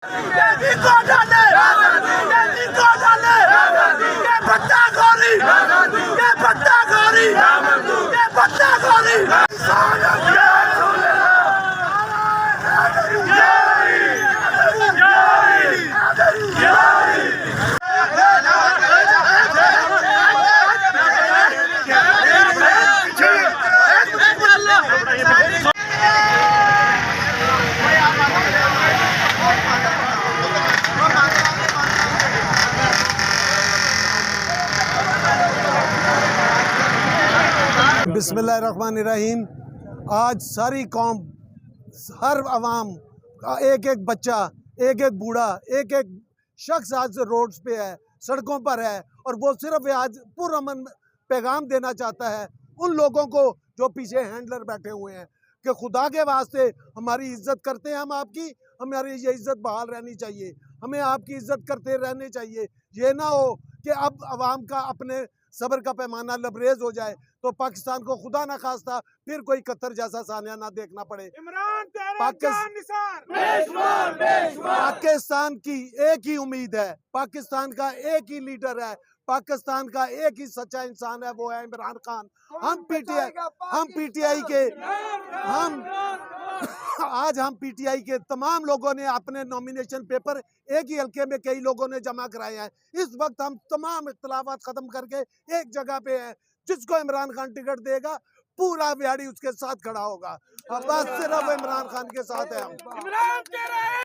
देवी को डाले, देवी को डाले, ये पत्ता गोरी, ये पत्ता गोरी, ये पत्ता गोरी। बिस्मिल्लाहिर्रहमानिर्रहीम। आज सारी कौम, हर आवाम, एक एक बच्चा, एक एक बूढ़ा, एक एक शख्स आज रोड्स पे है, सड़कों पर है, और वो सिर्फ आज पुरअमन पैगाम देना चाहता है उन लोगों को जो पीछे हैंडलर बैठे हुए हैं कि खुदा के वास्ते हमारी इज्जत करते हैं, हम आपकी, हमारी ये इज्जत बहाल रहनी चाहिए, हमें आपकी इज्जत करते रहने चाहिए। ये ना हो कि अब आवाम का अपने सब्र का पैमाना लबरेज हो जाए तो पाकिस्तान को खुदा ना खास्ता फिर कोई कतर जैसा सानिया ना देखना पड़े। पाकिस्तान की एक ही उम्मीद है, पाकिस्तान का एक ही लीडर है, पाकिस्तान का एक ही सच्चा इंसान है, वो है इमरान खान। हम पीटीआई के आज हम पीटीआई के तमाम लोगों ने अपने नॉमिनेशन पेपर एक ही हल्के में कई लोगों ने जमा कराए हैं। इस वक्त हम तमाम इख्तलाफात खत्म करके एक जगह पे हैं, जिसको इमरान खान टिकट देगा पूरा बिहारी उसके साथ खड़ा होगा। बस सिर्फ इमरान खान के साथ है हम।